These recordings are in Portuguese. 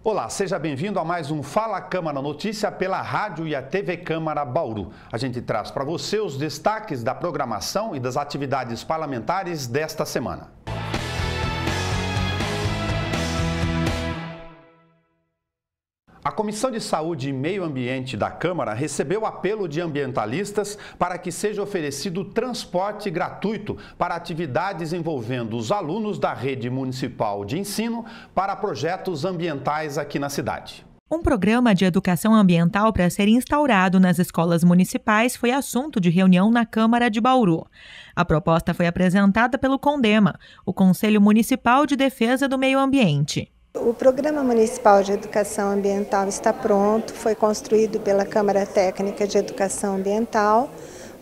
Olá, seja bem-vindo a mais um Fala Câmara Notícia pela rádio e a TV Câmara Bauru. A gente traz para você os destaques da programação e das atividades parlamentares desta semana. A Comissão de Saúde e Meio Ambiente da Câmara recebeu apelo de ambientalistas para que seja oferecido transporte gratuito para atividades envolvendo os alunos da rede municipal de ensino para projetos ambientais aqui na cidade. Um programa de educação ambiental para ser instaurado nas escolas municipais foi assunto de reunião na Câmara de Bauru. A proposta foi apresentada pelo CONDEMA, o Conselho Municipal de Defesa do Meio Ambiente. O Programa Municipal de Educação Ambiental está pronto, foi construído pela Câmara Técnica de Educação Ambiental,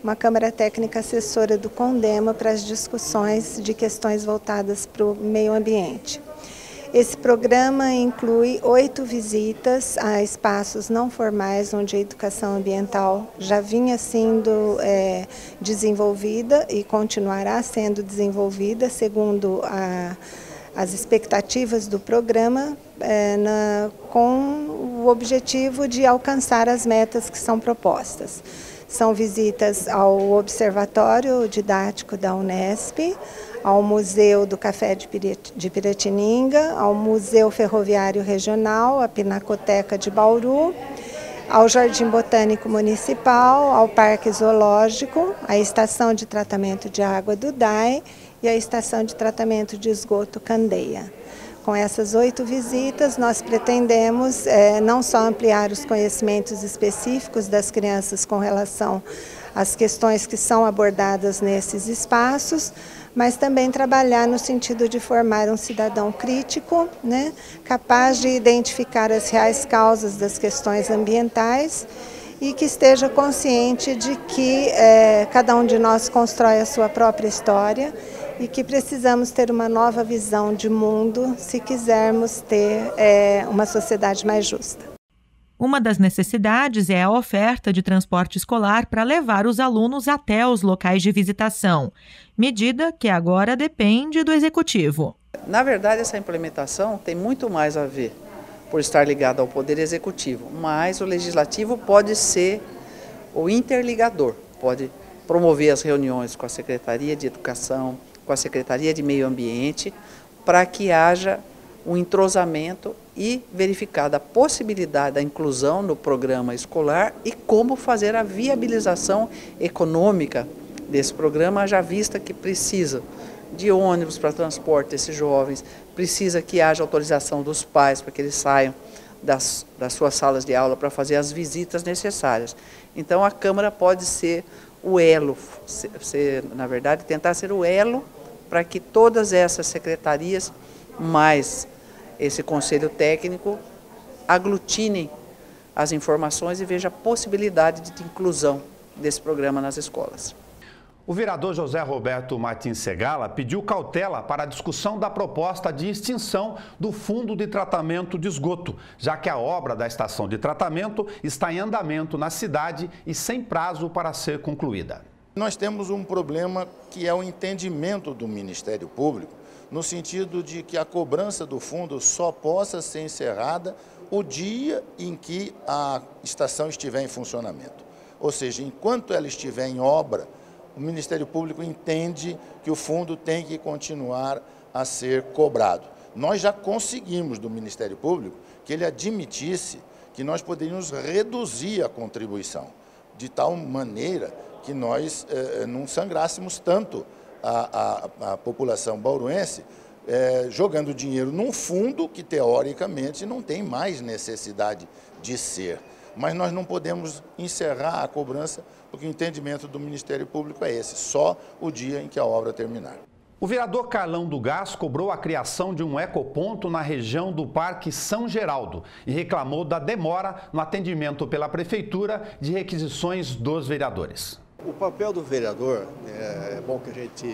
uma Câmara Técnica assessora do CONDEMA para as discussões de questões voltadas para o meio ambiente. Esse programa inclui 8 visitas a espaços não formais, onde a educação ambiental já vinha sendo desenvolvida e continuará sendo desenvolvida, segundo as expectativas do programa, com o objetivo de alcançar as metas que são propostas. São visitas ao Observatório Didático da Unesp, ao Museu do Café de Piratininga, ao Museu Ferroviário Regional, à Pinacoteca de Bauru, ao Jardim Botânico Municipal, ao Parque Zoológico, à Estação de Tratamento de Água do DAI e à Estação de Tratamento de Esgoto Candeia. Com essas 8 visitas, nós pretendemos não só ampliar os conhecimentos específicos das crianças com relação às questões que são abordadas nesses espaços, mas também trabalhar no sentido de formar um cidadão crítico, capaz de identificar as reais causas das questões ambientais e que esteja consciente de que cada um de nós constrói a sua própria história e que precisamos ter uma nova visão de mundo se quisermos ter uma sociedade mais justa. Uma das necessidades é a oferta de transporte escolar para levar os alunos até os locais de visitação, medida que agora depende do Executivo. Na verdade, essa implementação tem muito mais a ver por estar ligado ao Poder Executivo, mas o Legislativo pode ser o interligador, pode promover as reuniões com a Secretaria de Educação, com a Secretaria de Meio Ambiente, para que haja um entrosamento e verificada a possibilidade da inclusão no programa escolar e como fazer a viabilização econômica desse programa, já vista que precisa de ônibus para transporte desses jovens, precisa que haja autorização dos pais para que eles saiam das suas salas de aula para fazer as visitas necessárias. Então a Câmara pode ser o elo, na verdade, tentar ser o elo para que todas essas secretarias, mais esse conselho técnico, aglutinem as informações e veja a possibilidade de inclusão desse programa nas escolas. O vereador José Roberto Martins Segala pediu cautela para a discussão da proposta de extinção do Fundo de Tratamento de Esgoto, já que a obra da estação de tratamento está em andamento na cidade e sem prazo para ser concluída. Nós temos um problema que é o entendimento do Ministério Público, no sentido de que a cobrança do fundo só possa ser encerrada o dia em que a estação estiver em funcionamento. Ou seja, enquanto ela estiver em obra, o Ministério Público entende que o fundo tem que continuar a ser cobrado. Nós já conseguimos do Ministério Público que ele admitisse que nós poderíamos reduzir a contribuição, de tal maneira que nós não sangrássemos tanto a população bauruense, jogando dinheiro num fundo que, teoricamente, não tem mais necessidade de ser. Mas nós não podemos encerrar a cobrança, porque o entendimento do Ministério Público é esse, só o dia em que a obra terminar. O vereador Carlão do Gás cobrou a criação de um ecoponto na região do Parque São Geraldo e reclamou da demora no atendimento pela Prefeitura de requisições dos vereadores. O papel do vereador, é bom que a gente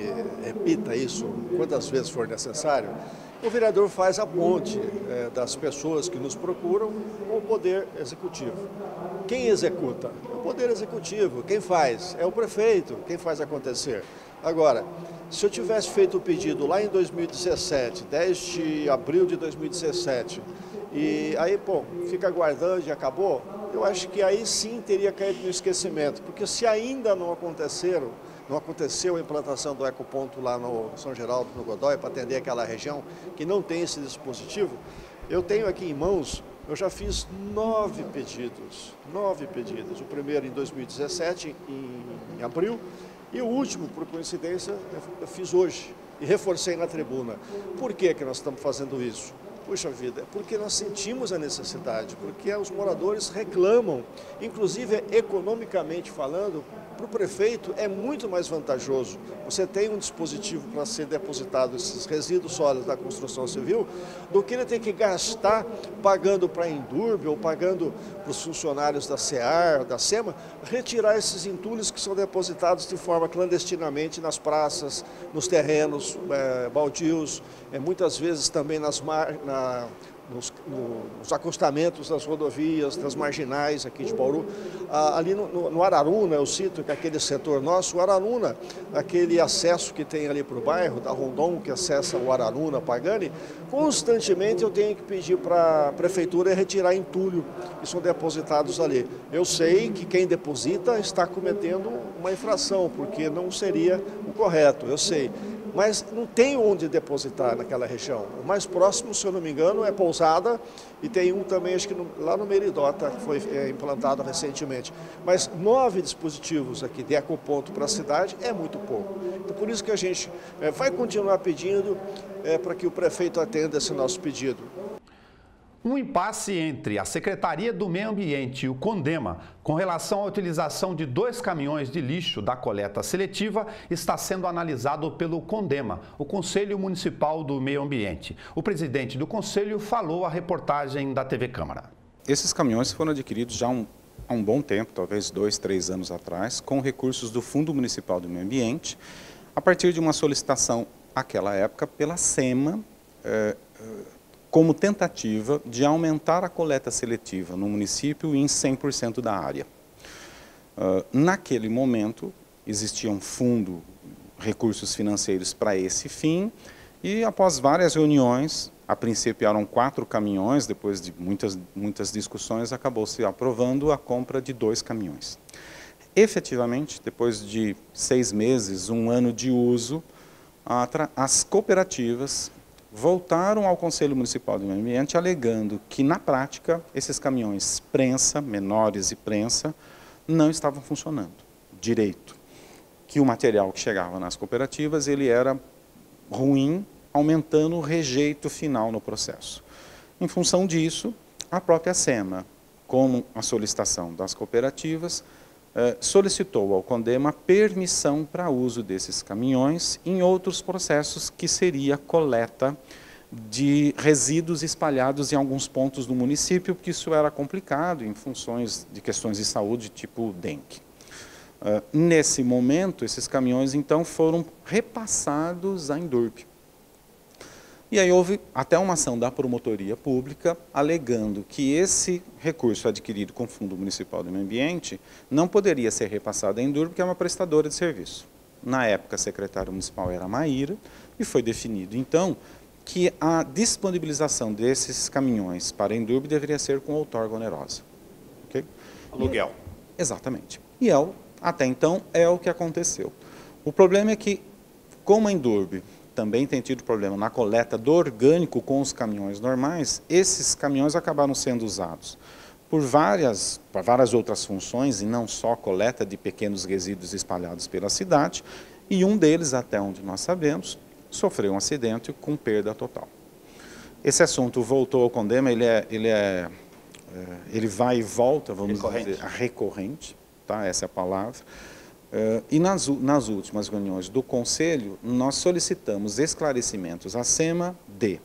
repita isso quantas vezes for necessário, o vereador faz a ponte das pessoas que nos procuram com o Poder Executivo. Quem executa? É o Poder Executivo. Quem faz? É o prefeito. Quem faz acontecer? Agora, se eu tivesse feito o pedido lá em 2017, 10 de abril de 2017, E aí, pô, fica aguardando e acabou. Eu acho que aí sim teria caído no esquecimento, porque se ainda não aconteceu a implantação do ecoponto lá no São Geraldo, no Godói, para atender aquela região que não tem esse dispositivo, eu tenho aqui em mãos, eu já fiz 9 pedidos. O primeiro em 2017, em abril, e o último, por coincidência, eu fiz hoje e reforcei na tribuna. Por que nós estamos fazendo isso? Puxa vida, porque nós sentimos a necessidade, porque os moradores reclamam, inclusive economicamente falando, para o prefeito é muito mais vantajoso. Você tem um dispositivo para ser depositado esses resíduos sólidos da construção civil, do que ele ter que gastar pagando para a Endurbe ou pagando para os funcionários da SEAR, da SEMA, retirar esses entulhos que são depositados de forma clandestinamente nas praças, nos terrenos baldios, muitas vezes também nos acostamentos das rodovias, das marginais aqui de Bauru. Ali no Araruna, eu cito que aquele setor nosso, o Araruna, aquele acesso que tem ali para o bairro, da Rondon, que acessa o Araruna, Pagani, constantemente eu tenho que pedir para a prefeitura retirar entulho que são depositados ali. Eu sei que quem deposita está cometendo uma infração, porque não seria o correto, eu sei. Mas não tem onde depositar naquela região. O mais próximo, se eu não me engano, é Pousada e tem um também, acho que lá no Meridota, que foi implantado recentemente. Mas 9 dispositivos aqui de ecoponto para a cidade é muito pouco. Então, por isso que a gente vai continuar pedindo para que o prefeito atenda esse nosso pedido. Um impasse entre a Secretaria do Meio Ambiente e o CONDEMA com relação à utilização de 2 caminhões de lixo da coleta seletiva está sendo analisado pelo CONDEMA, o Conselho Municipal do Meio Ambiente. O presidente do Conselho falou à reportagem da TV Câmara. Esses caminhões foram adquiridos já há um bom tempo, talvez 2, 3 anos atrás, com recursos do Fundo Municipal do Meio Ambiente, a partir de uma solicitação, naquela época, pela SEMA, como tentativa de aumentar a coleta seletiva no município em 100% da área. Naquele momento, existia um fundo, recursos financeiros para esse fim, e após várias reuniões, a princípio eram 4 caminhões, depois de muitas discussões, acabou se aprovando a compra de 2 caminhões. Efetivamente, depois de 6 meses, 1 ano de uso, as cooperativas voltaram ao Conselho Municipal do Meio Ambiente alegando que, na prática, esses caminhões prensa, menores e prensa, não estavam funcionando direito. Que o material que chegava nas cooperativas ele era ruim, aumentando o rejeito final no processo. Em função disso, a própria SEMA, como a solicitação das cooperativas, solicitou ao CONDEMA permissão para uso desses caminhões em outros processos que seria coleta de resíduos espalhados em alguns pontos do município, porque isso era complicado em funções de questões de saúde tipo dengue. Nesse momento, esses caminhões então foram repassados à Endurbe. E aí houve até uma ação da promotoria pública alegando que esse recurso adquirido com o Fundo Municipal do Meio Ambiente não poderia ser repassado à Endurbe, que é uma prestadora de serviço. Na época, a secretária municipal era a Maíra, e foi definido, então, que a disponibilização desses caminhões para a Endurbe deveria ser com outorga onerosa. Okay? Aluguel. Exatamente. E até então, é o que aconteceu. O problema é que, como a Endurbe também tem tido problema na coleta do orgânico com os caminhões normais, esses caminhões acabaram sendo usados para várias outras funções, e não só coleta de pequenos resíduos espalhados pela cidade, e um deles, até onde nós sabemos, sofreu um acidente com perda total. Esse assunto voltou ao CONDEMA, ele vai e volta, vamos dizer, recorrente, tá? Essa é a palavra. E nas últimas reuniões do Conselho, nós solicitamos esclarecimentos à SEMA de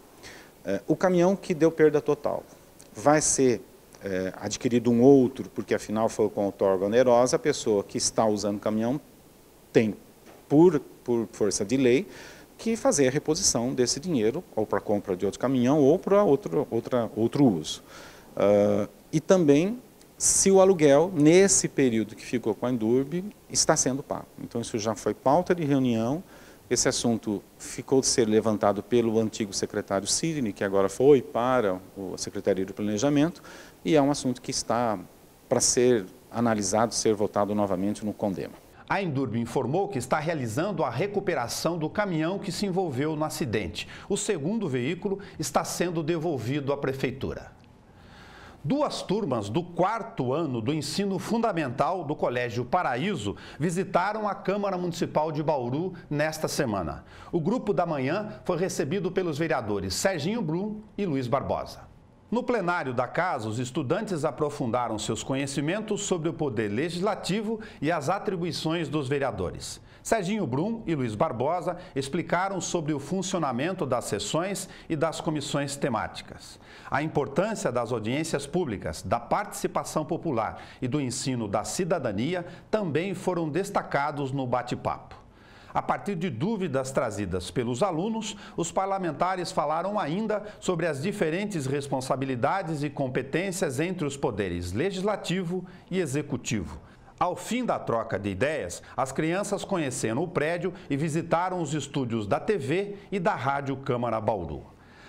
o caminhão que deu perda total vai ser adquirido um outro, porque afinal foi com outorga onerosa, a pessoa que está usando o caminhão tem, por força de lei, que fazer a reposição desse dinheiro, ou para a compra de outro caminhão, ou para outro uso. E também se o aluguel, nesse período que ficou com a Endurbe, está sendo pago. Então, isso já foi pauta de reunião, Esse assunto ficou de ser levantado pelo antigo secretário Sidney, que agora foi para a Secretaria de Planejamento, e é um assunto que está para ser analisado, ser votado novamente no CONDEMA. A Endurbe informou que está realizando a recuperação do caminhão que se envolveu no acidente. O segundo veículo está sendo devolvido à Prefeitura. 2 turmas do 4º ano do ensino fundamental do Colégio Paraíso visitaram a Câmara Municipal de Bauru nesta semana. O grupo da manhã foi recebido pelos vereadores Serginho Brum e Luiz Barbosa. No plenário da casa, os estudantes aprofundaram seus conhecimentos sobre o poder legislativo e as atribuições dos vereadores. Serginho Brum e Luiz Barbosa explicaram sobre o funcionamento das sessões e das comissões temáticas. A importância das audiências públicas, da participação popular e do ensino da cidadania também foram destacados no bate-papo. A partir de dúvidas trazidas pelos alunos, os parlamentares falaram ainda sobre as diferentes responsabilidades e competências entre os poderes legislativo e executivo. Ao fim da troca de ideias, as crianças conheceram o prédio e visitaram os estúdios da TV e da Rádio Câmara Bauru.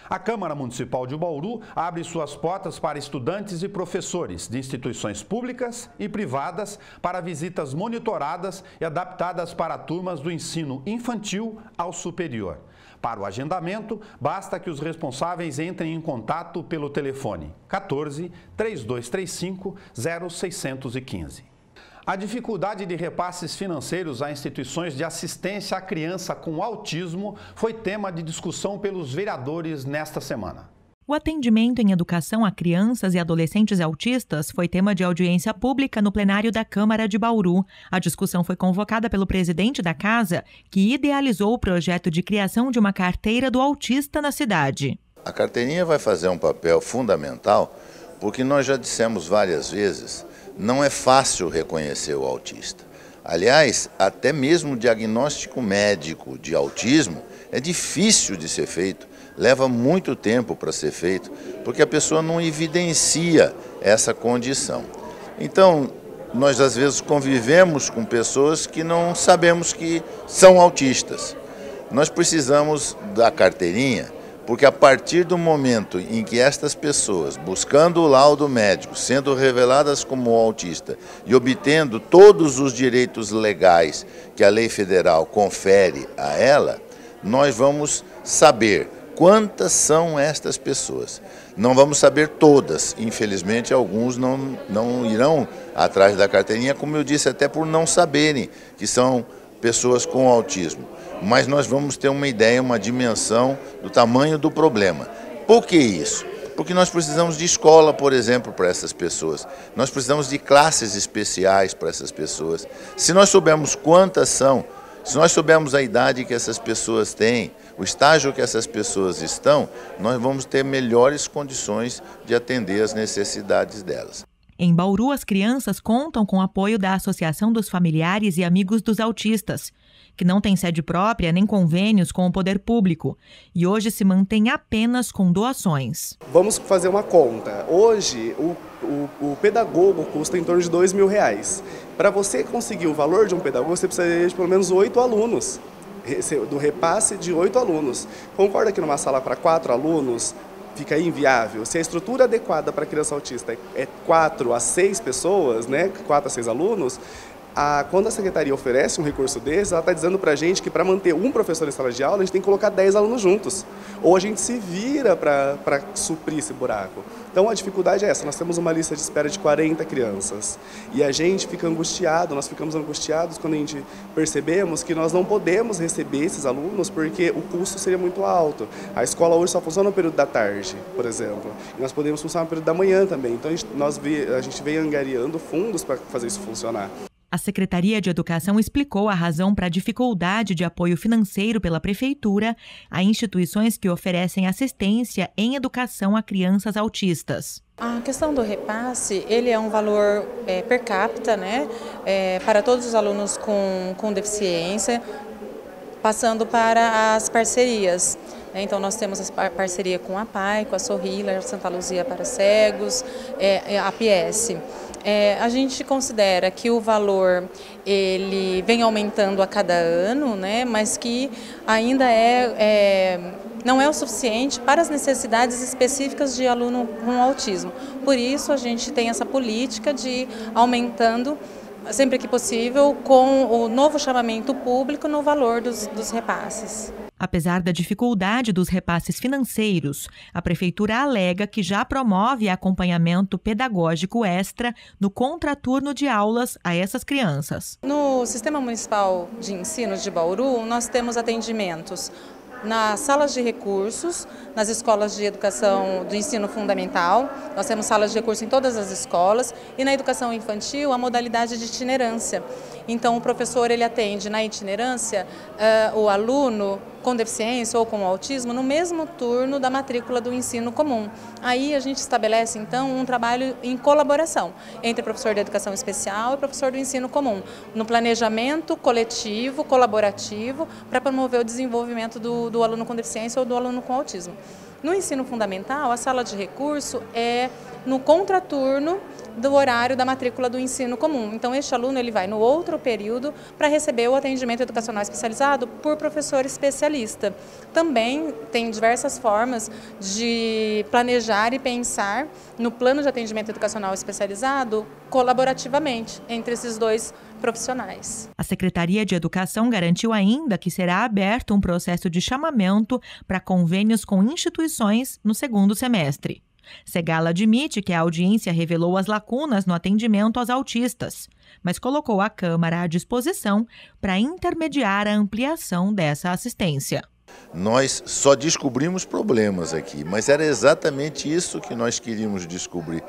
A Câmara Municipal de Bauru abre suas portas para estudantes e professores de instituições públicas e privadas para visitas monitoradas e adaptadas para turmas do ensino infantil ao superior. Para o agendamento, basta que os responsáveis entrem em contato pelo telefone 14 3235 0615. A dificuldade de repasses financeiros a instituições de assistência à criança com autismo foi tema de discussão pelos vereadores nesta semana. O atendimento em educação a crianças e adolescentes autistas foi tema de audiência pública no plenário da Câmara de Bauru. A discussão foi convocada pelo presidente da casa, que idealizou o projeto de criação de uma carteira do autista na cidade. A carteirinha vai fazer um papel fundamental, porque nós já dissemos várias vezes, não é fácil reconhecer o autista. Aliás, até mesmo o diagnóstico médico de autismo é difícil de ser feito, leva muito tempo para ser feito, porque a pessoa não evidencia essa condição. Então, nós às vezes convivemos com pessoas que não sabemos que são autistas. Nós precisamos da carteirinha, porque a partir do momento em que estas pessoas, buscando o laudo médico, sendo reveladas como autista e obtendo todos os direitos legais que a lei federal confere a ela, nós vamos saber quantas são estas pessoas. Não vamos saber todas, infelizmente alguns não irão atrás da carteirinha, como eu disse, até por não saberem que são pessoas com autismo. Mas nós vamos ter uma ideia, uma dimensão do tamanho do problema. Por que isso? Porque nós precisamos de escola, por exemplo, para essas pessoas. Nós precisamos de classes especiais para essas pessoas. Se nós soubermos quantas são, se nós soubermos a idade que essas pessoas têm, o estágio que essas pessoas estão, nós vamos ter melhores condições de atender as necessidades delas. Em Bauru, as crianças contam com o apoio da Associação dos Familiares e Amigos dos Autistas, que não tem sede própria nem convênios com o poder público e hoje se mantém apenas com doações. Vamos fazer uma conta. Hoje, o pedagogo custa em torno de R$2.000. Para você conseguir o valor de um pedagogo, você precisa de pelo menos 8 alunos, do repasse de 8 alunos. Concorda que numa sala para 4 alunos fica inviável? Se a estrutura adequada para a criança autista é 4 a 6 pessoas, né, 4 a 6 alunos, quando a secretaria oferece um recurso desse, ela está dizendo para a gente que para manter um professor em sala de aula, a gente tem que colocar 10 alunos juntos. Ou a gente se vira para suprir esse buraco. Então a dificuldade é essa, nós temos uma lista de espera de 40 crianças. E a gente fica angustiado, nós ficamos angustiados quando a gente percebemos que nós não podemos receber esses alunos porque o custo seria muito alto. A escola hoje só funciona no período da tarde, por exemplo. E nós podemos funcionar no período da manhã também. Então a gente vem angariando fundos para fazer isso funcionar. A Secretaria de Educação explicou a razão para a dificuldade de apoio financeiro pela Prefeitura a instituições que oferecem assistência em educação a crianças autistas. A questão do repasse, ele é um valor per capita, né, para todos os alunos com deficiência, passando para as parcerias. Então nós temos a parceria com a PAI, com a Sorrila, Santa Luzia para Cegos, a PS. A gente considera que o valor ele vem aumentando a cada ano, né, mas que ainda não é o suficiente para as necessidades específicas de aluno com autismo. Por isso a gente tem essa política de ir aumentando sempre que possível com o novo chamamento público no valor dos repasses. Apesar da dificuldade dos repasses financeiros, a Prefeitura alega que já promove acompanhamento pedagógico extra no contraturno de aulas a essas crianças. No Sistema Municipal de Ensino de Bauru, nós temos atendimentos nas salas de recursos, nas escolas de educação do ensino fundamental. Nós temos salas de recurso em todas as escolas e na educação infantil a modalidade de itinerância. Então o professor ele atende na itinerância o aluno com deficiência ou com autismo no mesmo turno da matrícula do ensino comum. Aí a gente estabelece então um trabalho em colaboração entre professor de educação especial e professor do ensino comum, no planejamento coletivo, colaborativo, para promover o desenvolvimento do aluno com deficiência ou do aluno com autismo. No ensino fundamental, a sala de recurso é no contraturno do horário da matrícula do ensino comum. Então, este aluno ele vai no outro período para receber o atendimento educacional especializado por professor especialista. Também tem diversas formas de planejar e pensar no plano de atendimento educacional especializado colaborativamente entre esses dois profissionais. A Secretaria de Educação garantiu ainda que será aberto um processo de chamamento para convênios com instituições no segundo semestre. Segala admite que a audiência revelou as lacunas no atendimento aos autistas, mas colocou a Câmara à disposição para intermediar a ampliação dessa assistência. Nós só descobrimos problemas aqui, mas era exatamente isso que nós queríamos descobrir.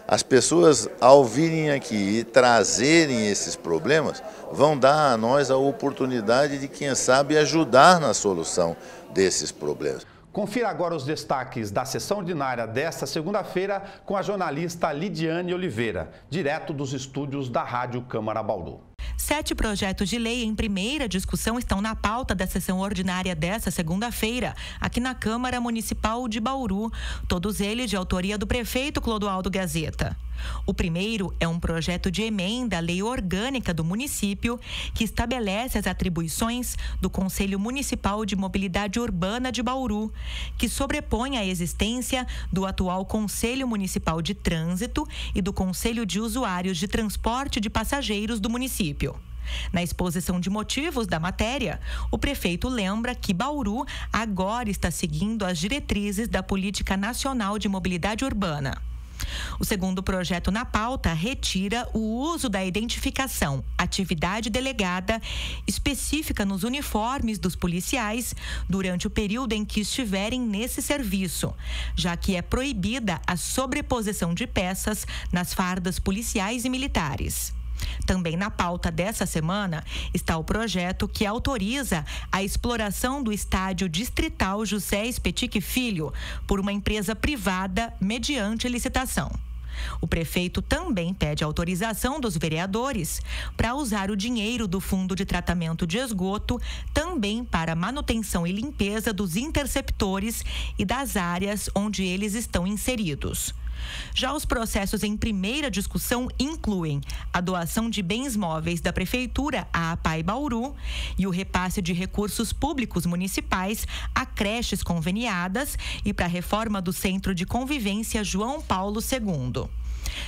As pessoas, ao virem aqui e trazerem esses problemas, vão dar a nós a oportunidade de, quem sabe, ajudar na solução desses problemas. Confira agora os destaques da sessão ordinária desta segunda-feira com a jornalista Lidiane Oliveira, direto dos estúdios da Rádio Câmara Bauru. 7 projetos de lei em primeira discussão estão na pauta da sessão ordinária desta segunda-feira, aqui na Câmara Municipal de Bauru, todos eles de autoria do prefeito Clodoaldo Gazeta. O primeiro é um projeto de emenda à lei orgânica do município que estabelece as atribuições do Conselho Municipal de Mobilidade Urbana de Bauru, que sobrepõe a existência do atual Conselho Municipal de Trânsito e do Conselho de Usuários de Transporte de Passageiros do município. Na exposição de motivos da matéria, o prefeito lembra que Bauru agora está seguindo as diretrizes da Política Nacional de Mobilidade Urbana. O segundo projeto na pauta retira o uso da identificação, atividade delegada, específica nos uniformes dos policiais durante o período em que estiverem nesse serviço, já que é proibida a sobreposição de peças nas fardas policiais e militares. Também na pauta dessa semana está o projeto que autoriza a exploração do estádio distrital José Spetic Filho por uma empresa privada mediante licitação. O prefeito também pede autorização dos vereadores para usar o dinheiro do Fundo de Tratamento de Esgoto também para manutenção e limpeza dos interceptores e das áreas onde eles estão inseridos. Já os processos em primeira discussão incluem a doação de bens móveis da Prefeitura à APAI Bauru e o repasse de recursos públicos municipais a creches conveniadas e para a reforma do Centro de Convivência João Paulo II.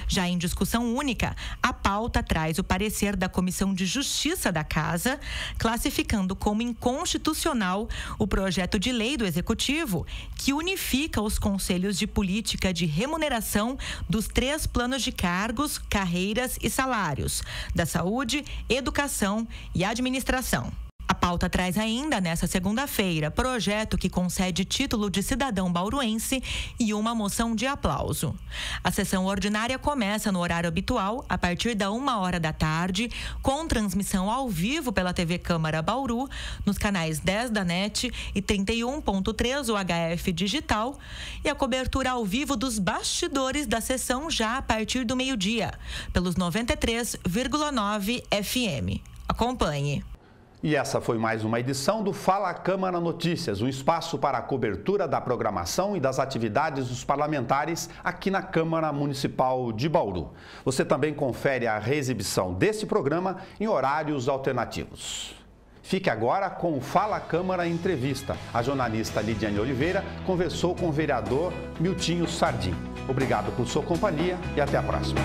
Já em discussão única, a pauta traz o parecer da Comissão de Justiça da Casa, classificando como inconstitucional o projeto de lei do Executivo, que unifica os conselhos de política de remuneração dos 3 planos de cargos, carreiras e salários, da saúde, educação e administração. A pauta traz ainda, nesta segunda-feira, projeto que concede título de cidadão bauruense e uma moção de aplauso. A sessão ordinária começa no horário habitual, a partir da 13h, com transmissão ao vivo pela TV Câmara Bauru, nos canais 10 da NET e 31.3 UHF Digital, e a cobertura ao vivo dos bastidores da sessão já a partir do meio-dia, pelos 93,9 FM. Acompanhe. E essa foi mais uma edição do Fala Câmara Notícias, um espaço para a cobertura da programação e das atividades dos parlamentares aqui na Câmara Municipal de Bauru. Você também confere a reexibição deste programa em horários alternativos. Fique agora com o Fala Câmara Entrevista. A jornalista Lidiane Oliveira conversou com o vereador Miltinho Sardim. Obrigado por sua companhia e até a próxima.